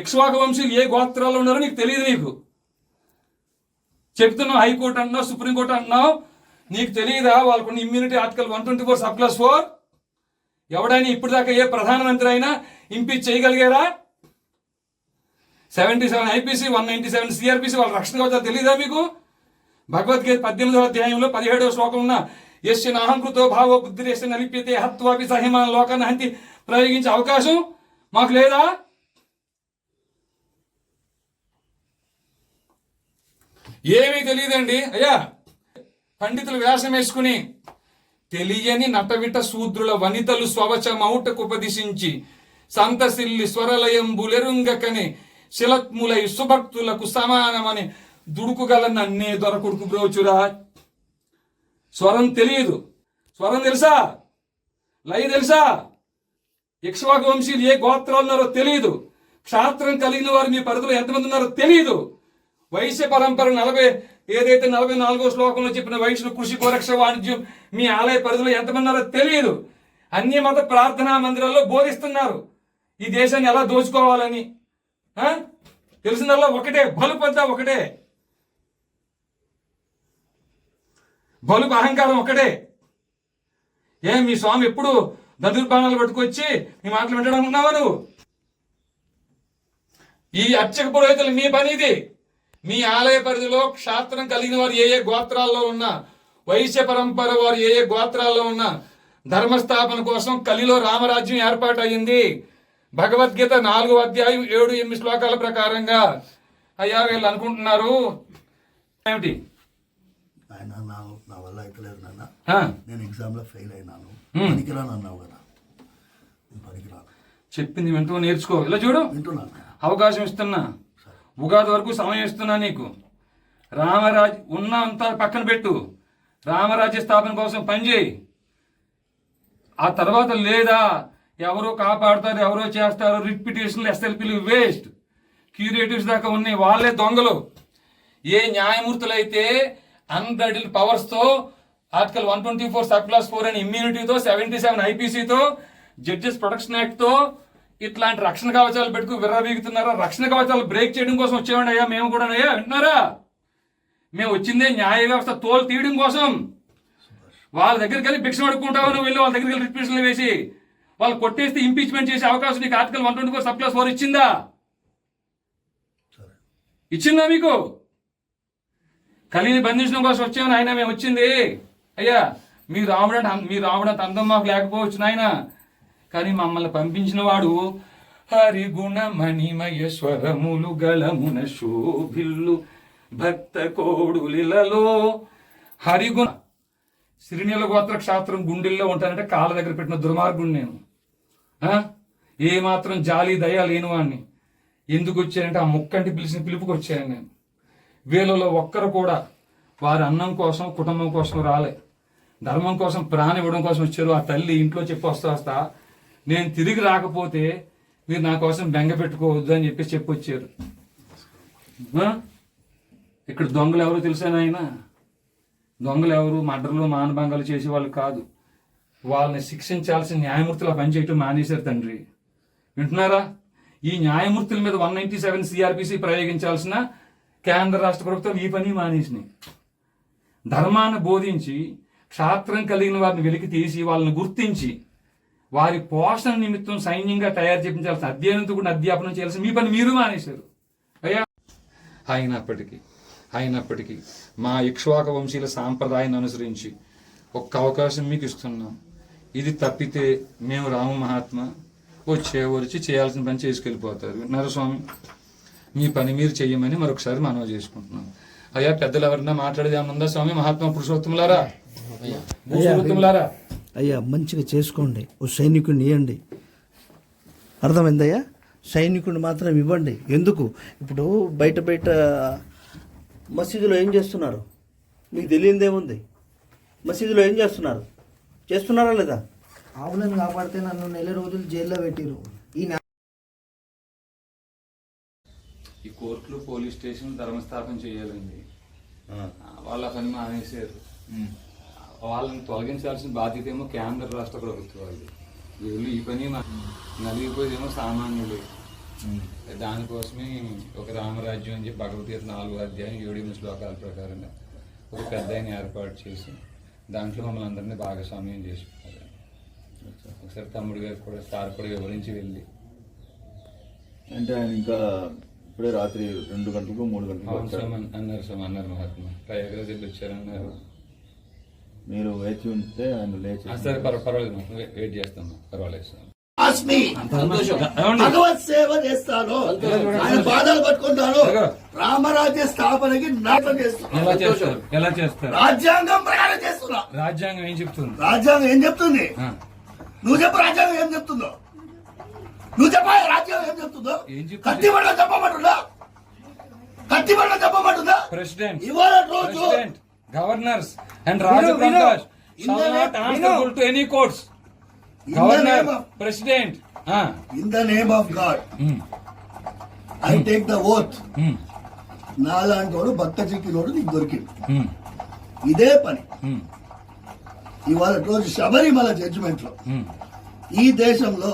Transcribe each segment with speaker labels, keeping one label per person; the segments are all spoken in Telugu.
Speaker 1: ఇక్ష్వాకు వంశీయులు ఏ గోత్రాల్లో ఉన్నారో నీకు తెలియదు. నీకు చెప్తున్నావు, హైకోర్టు అంటున్నావు, సుప్రీంకోర్టు అంటున్నావు, నీకు తెలియదా వాళ్ళకున్న ఇమ్యూనిటీ ఆర్టికల్ 124(4) ఎవడైనా ఇప్పటిదాకా ఏ ప్రధానమంత్రి అయినా ఇంపీచ్ చేయగలిగారా? 77 IPC 197 CRPC వాళ్ళ రక్షణ కవచాలు తెలియదా మీకు? భగవద్గీత 18వ అధ్యాయంలో 17వ శ్లోకం ఉన్న యస్య నాహంకృతో భావో బుద్ధిరేశ్య నలిప్యతే హత్వాపి సహిమాన లోకాన్ని హంతి ప్రయోగించే అవకాశం మాకు లేదా? ఏమీ తెలియదండి అయ్యా. పండితులు వేషం వేసుకుని తెలియని నటవిట శూద్రుల వనితలు స్వవచమౌటకు ఉపదిశించి సంతసిల్లి స్వరలయం బులెరుంగకని శిలత్ములై సుభక్తులకు సమానమని దుడుకుగల నన్నే దొరకుడుకు బ్రోచురా. స్వరం తెలియదు. స్వరం తెలుసా? లయ తెలుసా? ఇక్ష్వాకు వంశీయులు ఏ గోత్రాలు ఉన్నారో తెలియదు. క్షాత్రం కలిగిన వారు మీ పరిధిలో ఎంతమంది ఉన్నారో తెలియదు. వైశ్య పరంపర 44వ శ్లోకంలో చెప్పిన వైశ్యులు కృషి గోరక్ష వాణిజ్యం మీ ఆలయ పరిధిలో ఎంతమంది ఉన్నారో తెలియదు. అన్య మత ప్రార్థనా మందిరాల్లో బోధిస్తున్నారు ఈ దేశాన్ని ఎలా దోచుకోవాలని. తెలిసిందల్లా ఒకటే, బలుపు అంతా ఒకటే, బలుపు అహంకారం ఒకటే. మీ స్వామి ఎప్పుడు దందుర్బాణాలు పట్టుకొచ్చి మీ మాటలు వింటాడనుకున్నావా నువ్వు? ఈ అర్చక పురోహితులు మీ పని ఇది. మీ ఆలయ పరిధిలో క్షాత్రం కలిగిన వారు ఏ గోత్రాల్లో ఉన్నా, వైశ్య పరంపర వారు ఏ గోత్రాల్లో ఉన్నా ధర్మస్థాపన కోసం కలిలో రామరాజ్యం ఏర్పాటు అయ్యింది. భగవద్గీత 4వ అధ్యాయం 7-8 శ్లోకాల ప్రకారంగా. అయ్యా వీళ్ళు అనుకుంటున్నారు ఏమిటి?
Speaker 2: ఆయన నా వల్ల అయితలేదు నాన్న, నేను ఎగ్జామ్ లో ఫెయిల్ అయినాను, పనికిరాను అన్నావు కదా. పనికిరాను
Speaker 1: చెప్పింది వింటూ నేర్చుకో. ఇలా చూడు,
Speaker 2: వింటున్నాను,
Speaker 1: అవకాశం ఇస్తున్నా, ఉగాది వరకు సమయం ఇస్తున్నా నీకు. రామరాజ్య ఉన్నంత పక్కన పెట్టు, రామరాజ్య స్థాపన కోసం పనిచేయి. ఆ తర్వాత లేదా ఎవరో కాపాడుతారు, ఎవరో చేస్తారు, రిపిటేషన్లు SLPలు వేస్ట్, క్యూరేటివ్స్ దాకా ఉన్నాయి, వాళ్ళే దొంగలు. ఏ న్యాయమూర్తులు అయితే అన్బ్రైడల్డ్ పవర్స్తో ఆర్టికల్ 124(4) అనే ఇమ్యూనిటీతో 77 IPCతో జడ్జెస్ ప్రొటెక్షన్ యాక్ట్తో ఇట్లాంటి రక్షణ కవచాలు పెట్టుకు విర్రవీగుతున్నారా? రక్షణ కవచాలు బ్రేక్ చేయడం కోసం వచ్చేవాడి అయ్యా మేము కూడా. అయ్యా వింటున్నారా? మేము వచ్చిందే న్యాయ వ్యవస్థ తోలు తీయడం కోసం. వాళ్ళ దగ్గరికి వెళ్ళి భిక్ష అడుక్కుంటావు నువ్వు, వెళ్ళి వాళ్ళ దగ్గరికి వెళ్ళి రిపిటేషన్లు వేసి వాళ్ళు కొట్టేస్తే ఇంపీచ్మెంట్ చేసే అవకాశం నీకు ఆర్టికల్ 124(4) ఇచ్చిందా? ఇచ్చిందా మీకు? కలిని బంధించడం కోసం వచ్చామని ఆయన మేము వచ్చింది. అయ్యా మీ రావడంత అందం మాకు లేకపోవచ్చు నాయన, కానీ మమ్మల్ని పంపించిన వాడు హరిగుణ మణిమయ స్వరములు గళమున శోభిల్లు భక్త కోడులిలలో. హరిగుణ శ్రీనీల గోత్ర క్షాత్రం గుండెల్లో ఉంటానంటే కాళ్ళ దగ్గర పెట్టిన దుర్మార్గుడు నేను. ఏ మాత్రం జాలి దయ లేని వాడిని. ఎందుకు వచ్చానంటే ఆ ముక్కంటి పిలిచిన పిలుపుకి వచ్చాను నేను. వీళ్ళలో ఒక్కరు కూడా వారి అన్నం కోసం కుటుంబం కోసం రాలే, ధర్మం కోసం ప్రాణం ఇవ్వడం కోసం వచ్చారు. ఆ తల్లి ఇంట్లో చెప్పి వస్తా నేను తిరిగి రాకపోతే మీరు నా కోసం బెంగ పెట్టుకోవద్దు అని చెప్పి వచ్చారు. ఇక్కడ దొంగలు ఎవరు తెలుసా నాయన? దొంగలు ఎవరు? మర్డర్లు మానభంగాలు చేసేవాళ్ళు కాదు. వాళ్ళని శిక్షించాల్సిన న్యాయమూర్తులు పనిచేయటం మానేశారు తండ్రి. వింటున్నారా? ఈ న్యాయమూర్తుల మీద 197 CRPC ప్రయోగించాల్సిన కేంద్ర రాష్ట్ర ప్రభుత్వం ఈ పని మానేసినాయి. ధర్మాన్ని బోధించి క్షాత్రం కలిగిన వారిని వెలికి తీసి వాళ్ళని గుర్తించి వారి పోషణ నిమిత్తం సైన్యంగా తయారు చేయించాల్సిన అధ్యయనంతో కూడా అధ్యాపనం చేయాల్సిన మీ పని మీరు మానేశారు అయ్యా. అయినప్పటికీ మా ఇక్ష్వాక వంశీయుల సాంప్రదాయాన్ని అనుసరించి ఒక్క అవకాశం మీకు ఇస్తున్నాం. ఇది తప్పితే మేము రామ మహాత్మ వచ్చి చేయాల్సిన పని చేసుకెళ్ళిపోతారు. నరస్వామి మీ పని మీరు చెయ్యమని మరొకసారి మనవి చేసుకుంటున్నాం. అయ్యా పెద్దలు ఎవరన్నా మాట్లాడేది ఏమన్నా ఉందా స్వామి? మహాత్మా పురుషోత్తములారా, పురుషోత్తములారా,
Speaker 2: అయ్యా మంచిగా చేసుకోండి, ఓ సైనికుడిని ఇవ్వండి. అర్థమైందయ్యా? సైనికుడిని మాత్రం ఇవ్వండి. ఎందుకు ఇప్పుడు బయట మసీదులో ఏం చేస్తున్నారు మీకు తెలియదేముంది? మసీదులో ఏం చేస్తున్నారా లేదా?
Speaker 3: ఆవులను కాపాడితే నన్ను 4 రోజులు జైల్లో పెట్టిరు.
Speaker 1: ఈ కోర్టులు పోలీస్ స్టేషన్ ధర్మస్థాపన చేయాలండి. వాళ్ళ పని మానేశారు. వాళ్ళని తొలగించాల్సిన బాధ్యత ఏమో కేంద్ర రాష్ట్ర ప్రభుత్వాలు. వీళ్ళు ఈ పని నలిగిపోయేదేమో సామాన్యులు. దానికోసమే ఒక రామరాజ్యం అని చెప్పి భగవద్గీత 4వ అధ్యాయం 7 శ్లోకాల ప్రకారంగా ఒక పెద్ద ఆయన ఏర్పాటు చేసి దాంట్లో మమ్మల్ని అందరినీ భాగస్వామ్యం చేసుకున్నారు. ఒకసారి తమ్ముడు గారు కూడా సార్ కూడా వివరించి వెళ్ళి
Speaker 4: అంటే ఆయన ఇంకా ఇప్పుడే రాత్రి 2 గంటలకు 3 గంటలకు వచ్చారు
Speaker 1: అన్నారు మహాత్మ ప్రయాగరాజ్ వెళ్ళి వచ్చారన్నారు.
Speaker 4: మీరు వేచి ఉంటే ఆయన లేచి
Speaker 1: సరే పర్వాలేదు మాత్రం వెయిట్ చేస్తాం, పర్వాలేదు సార్.
Speaker 2: ఆస్మి భగవత్ సేవ చేస్తాను, ఆయన పాదాలు పట్టుకుంటాను, రామరాజ్య స్థాపనకి నాటం చేస్తున్నాను.
Speaker 1: ఎలా చేస్తారు?
Speaker 2: రాజ్యాంగం ప్రకారం చేస్తున్నా.
Speaker 1: రాజ్యాంగం ఏం చెప్తుంది?
Speaker 2: రాజ్యాంగం ఏం చెప్తుంది? నువ్వు చెప్పు, రాజ్యాంగం ఏం చెప్తుందో నువ్వు చెప్పా. రాజ్యాంగం ఏం చెప్తుందో? కత్తిబడిలో చెప్పమంటుందా? కత్తిబడిలో చెప్పమంటుందా?
Speaker 1: ప్రెసిడెంట్,
Speaker 2: ఇవాళ రోజు
Speaker 1: governors and Rajprakash shall not answerable to any courts. Governor, President.
Speaker 2: In the name of God, I take the oath. నాలాంటి వాడు భక్త చిక్కినోడు నీకు దొరికింది. ఇదే పని ఇవాళ రోజు శబరిమల జడ్జిమెంట్ లో ఈ దేశంలో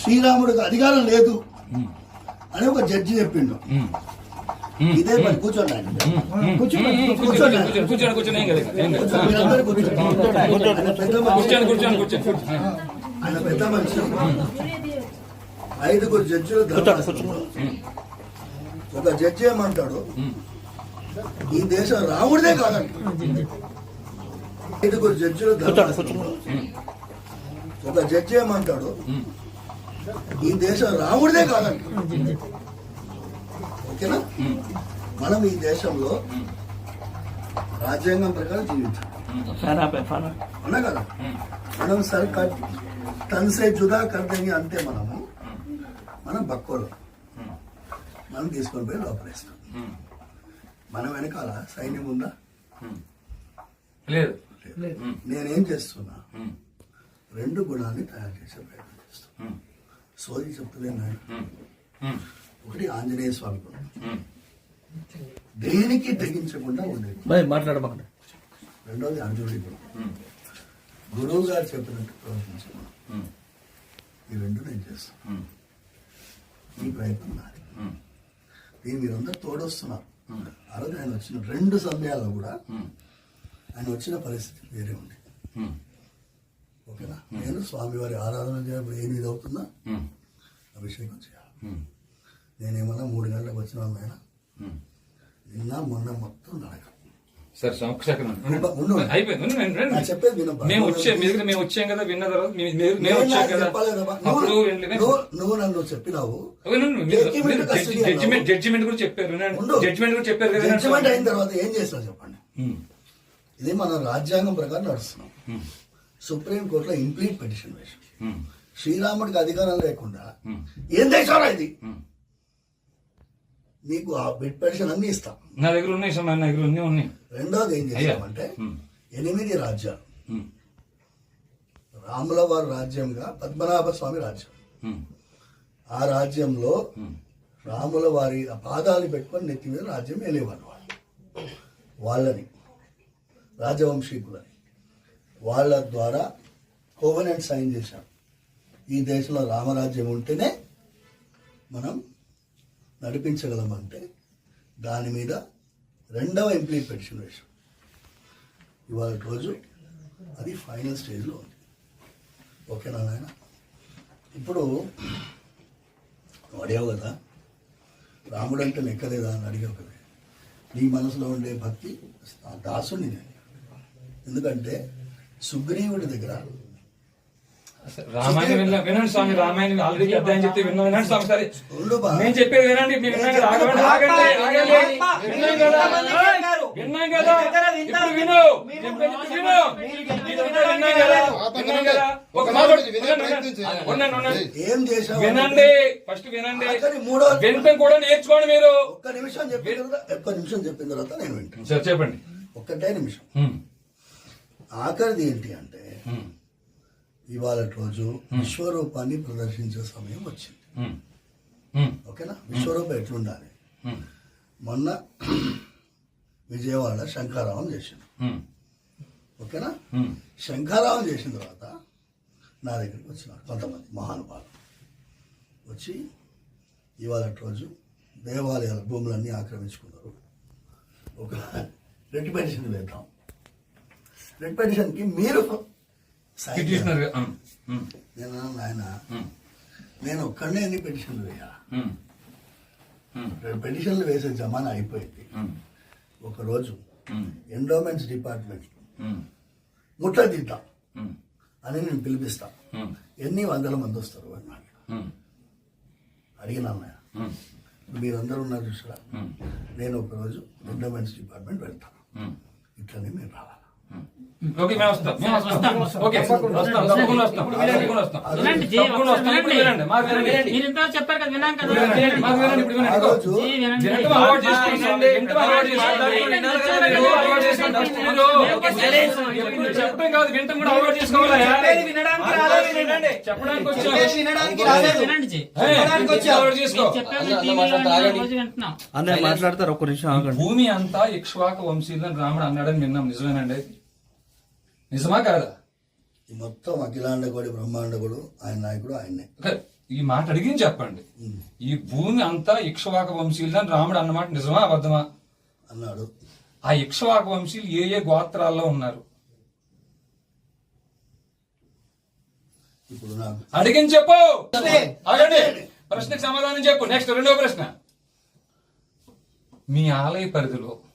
Speaker 2: శ్రీరాముడికి అధికారం లేదు అని ఒక జడ్జి చెప్పిండు. ఇదే పని. కూర్చోండి ఆయన. ఆయన పెద్ద మనిషి. 5 జడ్జిలు ధర్మాసనంలో ఒక జడ్జి ఏమంటాడు, ఈ దేశం రాముడిదే కాదంట. 5 జడ్జిలు ధర్మాసనంలో ఒక జడ్జి ఏమంటాడు, ఈ దేశం రాముడిదే కాదంట. ఓకేనా? మనం ఈ దేశంలో రాజ్యాంగం ప్రకారం జీవించాలి. అవునా కదా? మనం సర్కార్ తనసే జుదా కర్దంగి అంటే మనం బక్కోలు మనం తీసుకొని పోయి లోపలేస్తాం. మన వెనకాల సైన్యం ఉందా?
Speaker 1: లేదు.
Speaker 2: నేనేం చేస్తున్నా, 2 గుణాన్ని తయారు చేసే ప్రయత్నం చేస్తున్నా. సోది చెప్తలేను ఆయన. ఒకటి ఆంజనేయ స్వామి గుణం, దేనికి తెగించకుండా ఉండేది.
Speaker 4: మాట్లాడమండి.
Speaker 2: రెండోది అర్జునుడి గుణం, గురువు గారు చెప్పినట్టు ప్రవర్తించే గుణం. ఈ 2 నేను చేస్తాను. ఈ ప్రయత్నం నాది. దీన్ని మీరందరూ తోడొస్తున్నారు. ఆ రోజు ఆయన వచ్చిన 2 సమయాల్లో కూడా ఆయన వచ్చిన పరిస్థితి వేరే ఉంది. ఓకేనా? నేను స్వామివారి ఆరాధన చేయడం 8 అవుతుందా, అభిషేకం చేయాలి. నేనేమన్నా 3 గంటలకు వచ్చిన ఆయన నిన్న మొన్న మొత్తం నడక.
Speaker 1: సార్
Speaker 2: చెప్పేది
Speaker 1: మేము వచ్చాం కదా, విన్న తర్వాత
Speaker 2: నువ్వు నన్ను చెప్పినావు.
Speaker 1: జడ్జిమెంట్ కూడా చెప్పారు.
Speaker 2: జడ్జిమెంట్ అయిన తర్వాత ఏం చేస్తావు చెప్పండి. ఇది మనం రాజ్యాంగం ప్రకారం నడుస్తున్నాం. సుప్రీం కోర్టులో ఇంప్లీట్ పిటిషన్ వేసాం. శ్రీరాముడికి అధికారం లేకుండా ఏం దేశంలో ఇది? నీకు ఆ బిట్ పెన్షన్ అన్ని ఇస్తాం.
Speaker 1: నా దగ్గర ఉన్నాయి సార్, నా దగ్గర ఉన్నాయి.
Speaker 2: రెండోది ఏం చేసామంటే 8 రాజ్యాలు, రాముల వారి రాజ్యంగా పద్మనాభ స్వామి రాజ్యం. ఆ రాజ్యంలో రాముల వారి పాదాలు పెట్టుకొని నెత్తి మీద రాజ్యం వెళ్ళేవారు. వాళ్ళని రాజవంశీకులని వాళ్ళ ద్వారా కోవెనెంట్ సైన్ చేశాం. ఈ దేశంలో రామరాజ్యం ఉంటేనే మనం నడిపించగలమంటే దాని మీద 2వ ఇంప్లీట్ పిటిషన్ వేసాం. ఇవాళ రోజు అది ఫైనల్ స్టేజ్లో ఉంది. ఓకేనా నాయన? ఇప్పుడు అడిగావు కదా, రాముడు అంటే లెక్కలేదా అని అడిగావు కదా. నీ మనసులో ఉండే భక్తి దాసుని నేను. ఎందుకంటే సుగ్రీవుడి దగ్గర
Speaker 1: రామాయణం వినండి స్వామి. రామాయణం ఆల్రెడీ అధ్యాయం చెప్తే వినండి స్వామి. సరే నేను చెప్పేది వినండి. విన్నాం కదా, ఇప్పుడు విను.
Speaker 2: ఏం చేశావు
Speaker 1: వినండి, ఫస్ట్ వినండి. వినటం కూడా నేర్చుకోండి మీరు.
Speaker 2: ఒక్క నిమిషం చెప్పిన తర్వాత నేను వింటాను.
Speaker 1: సార్ చెప్పండి.
Speaker 2: 1 నిమిషం. ఆఖరిది ఏంటి అంటే, ఇవాళ రోజు విశ్వరూపాన్ని ప్రదర్శించే సమయం వచ్చింది. ఓకేనా? విశ్వరూపం ఎట్లుండాలి? మొన్న విజయవాడ శంఖారావం చేసిండు. ఓకేనా? శంఖారావం చేసిన తర్వాత నా దగ్గరికి వచ్చినారు కొంతమంది మహానుభావులు. వచ్చి ఇవాళ రోజు దేవాలయాల భూములన్నీ ఆక్రమించుకున్నారు. ఒక రెడ్ పెన్షన్ వేద్దాం. రెడ్ పెన్షన్కి మీరు సాయం చేయాలి.
Speaker 1: పిటిషనర్
Speaker 2: నేను ఆయన నేను ఒక్కడనే ఎన్ని పెన్షన్లు వేయాలి? రెండు పెన్షన్లు వేసే జమానా అయిపోయింది. ఒకరోజు ఎండోమెంట్స్ డిపార్ట్మెంట్ ముట్టదిద్దాం అని నేను పిలిపిస్తా. ఎన్ని వందల మంది వస్తారు అని అడిగినా మీరందరూ ఉన్నారు చూసారా, నేను ఒకరోజు ఎండోమెంట్స్ డిపార్ట్మెంట్ వెళ్తాను. ఇట్లనే మీరు రావాలి.
Speaker 1: ఓకే, మేము వస్తాం. ఓకే, వస్తాం. తప్పకుండా వస్తాం. తప్పకుండా వస్తాం.
Speaker 5: వినండి జీ,
Speaker 1: తప్పకుండా వస్తాం. ఇప్పుడు వినండి. మాకు వినండి.
Speaker 5: మీరు ఇంతవరకు చెప్పారు కదా, విన్నాం కదా.
Speaker 1: వినండి. మాకు వినండి. ఇప్పుడు
Speaker 2: ఆ
Speaker 1: వినండి.
Speaker 2: రోజు
Speaker 5: జీ, వినండి.
Speaker 1: వినటం అలవాటు చేసుకోండి. వినటం అలవాటు చేసుకోండి. అలవాటు చేసుకోండి. ఎప్పుడు చెప్పడం కాదు, వినటం కూడా అలవాటు చేసుకోవాలి. చెప్పడానికి వచ్చాం.
Speaker 5: వినండి జీ.
Speaker 1: అలవాటు చేసుకో.
Speaker 5: చెప్పారు టీవీలో రోజు వింటున్నాం.
Speaker 3: అన్నయ్య మాట్లాడతారు, ఒక్క నిమిషం ఆగండి.
Speaker 1: భూమి అంతా ఇక్ష్వాకు వంశీయులని రాముడు అన్నాడని విన్నాం. నిజమేనండి? నిజమా కాదా?
Speaker 2: ఈ మొత్తం అఖిలాండకోడి బ్రహ్మాండకుడు ఆయన నాయకుడు ఆయన్నే.
Speaker 1: ఓకే, ఈ మాట అడిగింది చెప్పండి. ఈ భూమి అంతా ఇక్ష్వాక వంశీయులని రాముడు అన్నమాట నిజమా అబద్ధమా?
Speaker 2: అన్నాడు.
Speaker 1: ఆ ఇక్ష్వాక వంశీయులు ఏ ఏ గోత్రాల్లో ఉన్నారు?
Speaker 2: ఇప్పుడు నాకు
Speaker 1: అడిగింది చెప్పు. ఆగండి, ప్రశ్నకు సమాధానం చెప్పు. నెక్స్ట్ రెండో ప్రశ్న. మీ ఆలయ పరిధిలో